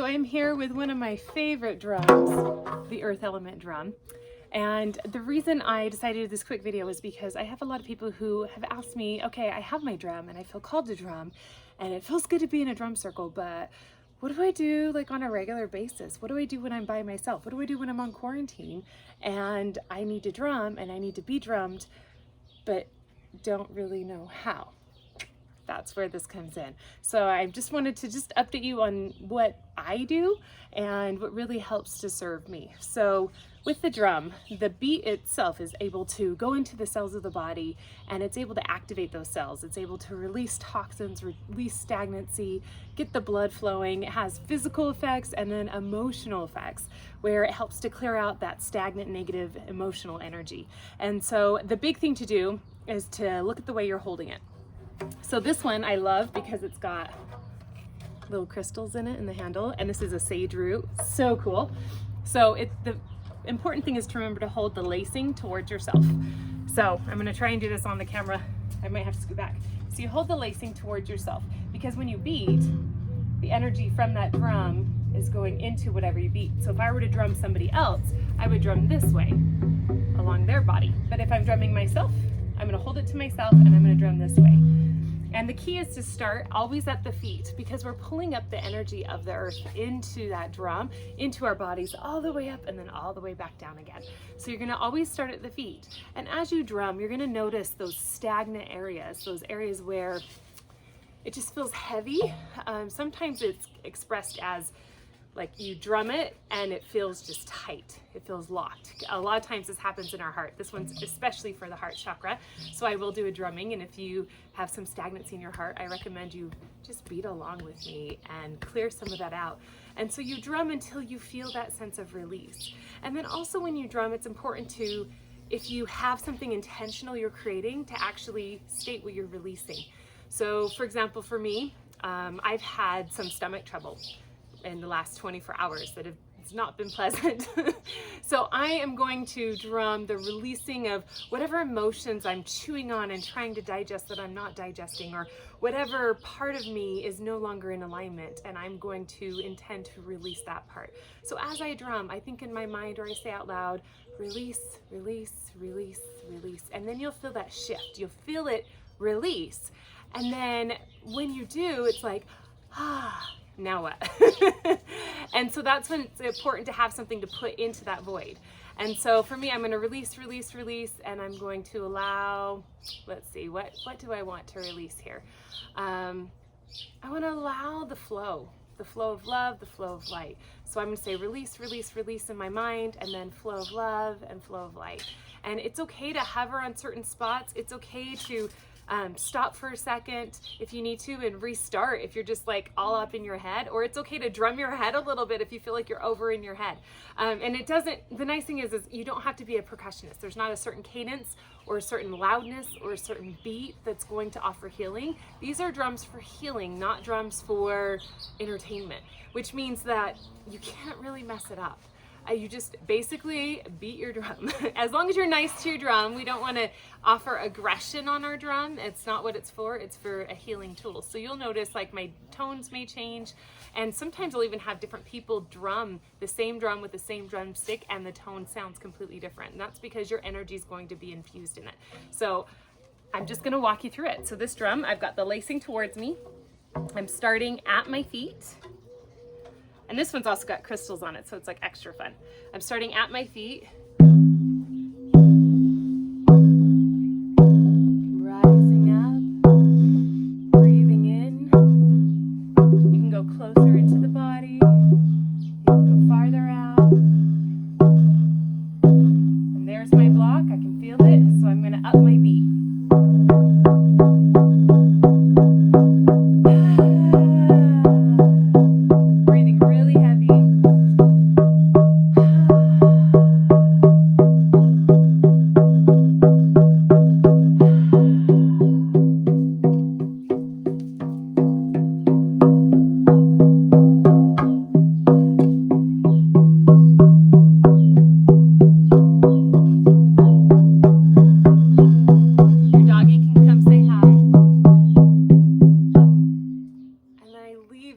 I'm here with one of my favorite drums, the Earth Element drum. And the reason I decided to do this quick video is because I have a lot of people who have asked me, okay, I have my drum and I feel called to drum and it feels good to be in a drum circle, but what do I do like on a regular basis? What do I do when I'm by myself? What do I do when I'm on quarantine and I need to drum and I need to be drummed, but don't really know how? That's where this comes in. So I just wanted to update you on what I do and what really helps to serve me. So with the drum, the beat itself is able to go into the cells of the body and it's able to activate those cells. It's able to release toxins, release stagnancy, get the blood flowing. It has physical effects and then emotional effects where it helps to clear out that stagnant negative emotional energy. And so the big thing to do is to look at the way you're holding it. So this one I love because it's got little crystals in it in the handle, and this is a sage root. So cool. So the important thing is to remember to hold the lacing towards yourself. So I'm gonna try and do this on the camera. I might have to scoot back. So you hold the lacing towards yourself because when you beat, the energy from that drum is going into whatever you beat. So if I were to drum somebody else, I would drum this way along their body. But if I'm drumming myself, I'm gonna hold it to myself and I'm gonna drum this way. And the key is to start always at the feet because we're pulling up the energy of the earth into that drum, into our bodies, all the way up and then all the way back down again. So you're gonna always start at the feet. And as you drum, you're gonna notice those stagnant areas, those areas where it just feels heavy. Sometimes it's expressed as like you drum it and it feels just tight. It feels locked. A lot of times this happens in our heart. This one's especially for the heart chakra. So I will do a drumming, and if you have some stagnancy in your heart, I recommend you just beat along with me and clear some of that out. And so you drum until you feel that sense of release. And then also when you drum, it's important to, if you have something intentional you're creating, to actually state what you're releasing. So for example, for me, I've had some stomach trouble in the last 24 hours that have not been pleasant. So I am going to drum the releasing of whatever emotions I'm chewing on and trying to digest that I'm not digesting, or whatever part of me is no longer in alignment, and I'm going to intend to release that part. So as I drum, I think in my mind, or I say out loud, release, release, release, release, and then you'll feel that shift. You'll feel it release. And then when you do, it's like, now what? And so that's when it's important to have something to put into that void. And so for me, I'm going to release, release, release, and I'm going to allow, let's see, what do I want to release here? I want to allow the flow of love, the flow of light. So I'm going to say release, release, release in my mind, and then flow of love and flow of light. And it's okay to hover on certain spots. It's okay to stop for a second if you need to and restart if you're just like all up in your head, or it's okay to drum your head a little bit if you feel like you're over in your head. And it doesn't, the nice thing is you don't have to be a percussionist. There's not a certain cadence or a certain loudness or a certain beat that's going to offer healing. These are drums for healing, not drums for entertainment, which means that you can't really mess it up. You just basically beat your drum. As long as you're nice to your drum, we don't want to offer aggression on our drum. It's not what it's for. It's for a healing tool. So you'll notice like my tones may change, and sometimes I'll even have different people drum the same drum with the same drumstick and the tone sounds completely different. And that's because your energy is going to be infused in it. So I'm just going to walk you through it. So this drum, I've got the lacing towards me. I'm starting at my feet. And this one's also got crystals on it, so it's like extra fun. I'm starting at my feet. Rising up, breathing in. You can go closer into the body. You can go farther out. And there's my block. I can feel it, so I'm going to up my beat.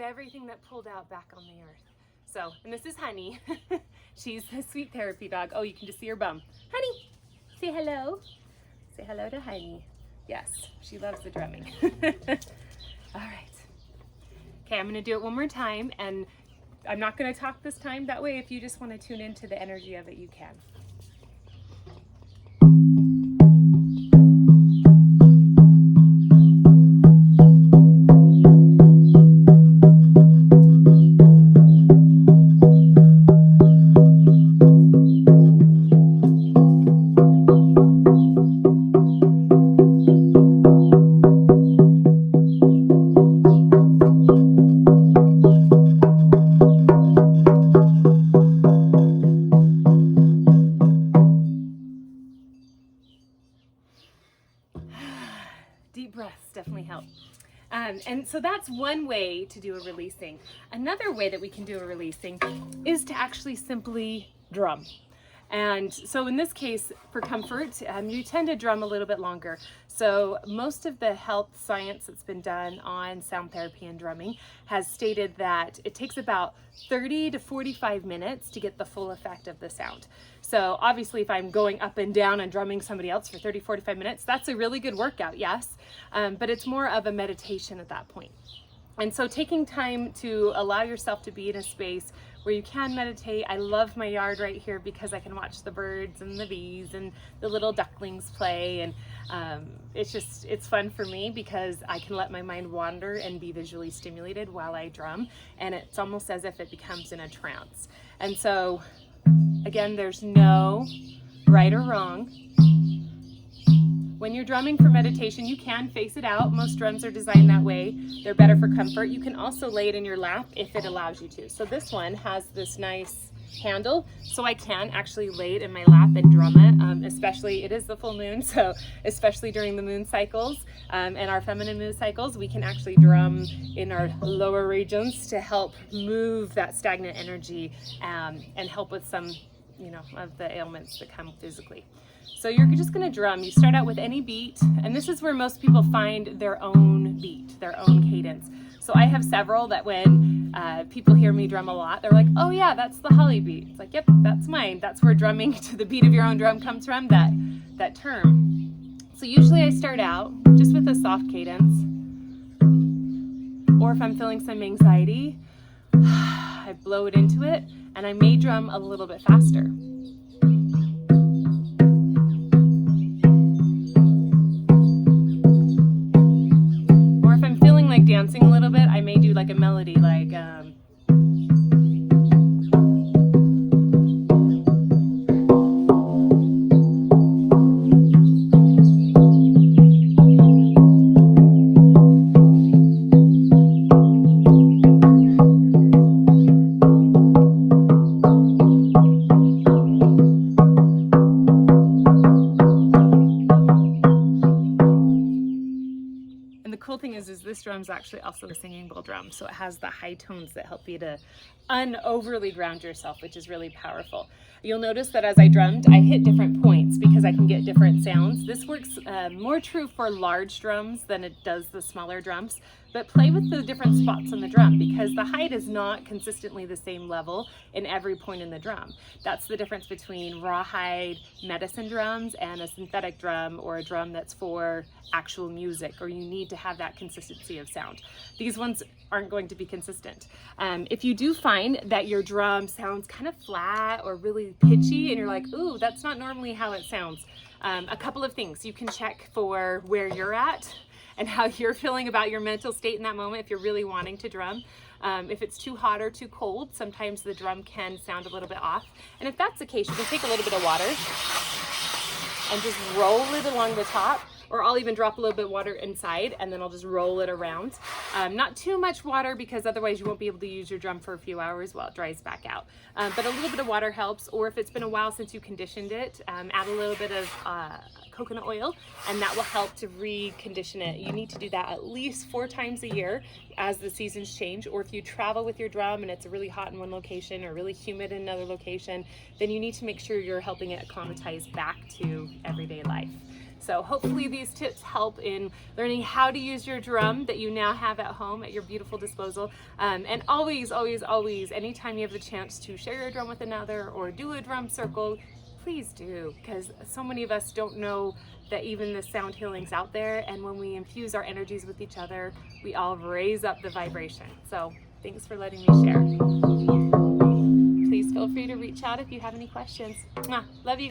Everything that pulled out back on the earth. So, and this is Honey. She's a sweet therapy dog. Oh, you can just see her bum. Honey, say hello. Say hello to Honey. Yes, she loves the drumming. All right. Okay, I'm gonna do it one more time, and I'm not gonna talk this time. That way, if you just wanna tune into the energy of it, you can. Deep breaths definitely help. And so that's one way to do a releasing. Another way that we can do a releasing is to actually simply drum. And so in this case, for comfort, you tend to drum a little bit longer. So most of the health science that's been done on sound therapy and drumming has stated that it takes about 30 to 45 minutes to get the full effect of the sound. So obviously if I'm going up and down and drumming somebody else for 30, 45 minutes, that's a really good workout, yes. But it's more of a meditation at that point. And so taking time to allow yourself to be in a space where you can meditate. I love my yard right here because I can watch the birds and the bees and the little ducklings play. And it's fun for me because I can let my mind wander and be visually stimulated while I drum. And it's almost as if it becomes in a trance. And so again, there's no right or wrong. When you're drumming for meditation, you can face it out. Most drums are designed that way. They're better for comfort. You can also lay it in your lap if it allows you to. So this one has this nice handle, so I can actually lay it in my lap and drum it, especially, it is the full moon, so especially during the moon cycles and our feminine moon cycles, we can actually drum in our lower regions to help move that stagnant energy and help with some, of the ailments that come physically. So you're just gonna drum. You start out with any beat, and this is where most people find their own beat, their own cadence. So I have several that when people hear me drum a lot, they're like, oh yeah, that's the Holly beat. It's like, yep, that's mine. That's where drumming to the beat of your own drum comes from, that term. So usually I start out just with a soft cadence, or if I'm feeling some anxiety, I blow it into it, and I may drum a little bit faster. Dancing a little bit, I may do like a melody like is this drum's actually also a singing bowl drum, so it has the high tones that help you to un-overly ground yourself, which is really powerful. You'll notice that as I drummed, I hit different points because I can get different sounds. This works more true for large drums than it does the smaller drums, but play with the different spots on the drum because the height is not consistently the same level in every point in the drum. That's the difference between rawhide medicine drums and a synthetic drum, or a drum that's for actual music, or you need to have that consistency of sound. These ones aren't going to be consistent. If you do find that your drum sounds kind of flat or really pitchy and you're like, ooh, that's not normally how it sounds, a couple of things. You can check for where you're at and how you're feeling about your mental state in that moment if you're really wanting to drum. If it's too hot or too cold, sometimes the drum can sound a little bit off. And if that's the case, you can take a little bit of water and just roll it along the top, or I'll even drop a little bit of water inside and then I'll just roll it around. Not too much water because otherwise you won't be able to use your drum for a few hours while it dries back out. But a little bit of water helps, or if it's been a while since you conditioned it, add a little bit of coconut oil, and that will help to recondition it. You need to do that at least 4 times a year as the seasons change, or if you travel with your drum and it's really hot in one location or really humid in another location, then you need to make sure you're helping it acclimatize back to everyday life. So hopefully these tips help in learning how to use your drum that you now have at home at your beautiful disposal. And always, always, always, anytime you have the chance to share your drum with another or do a drum circle, please do, because so many of us don't know that even the sound healing's out there, and when we infuse our energies with each other, we all raise up the vibration. So thanks for letting me share. Please feel free to reach out if you have any questions. Love you.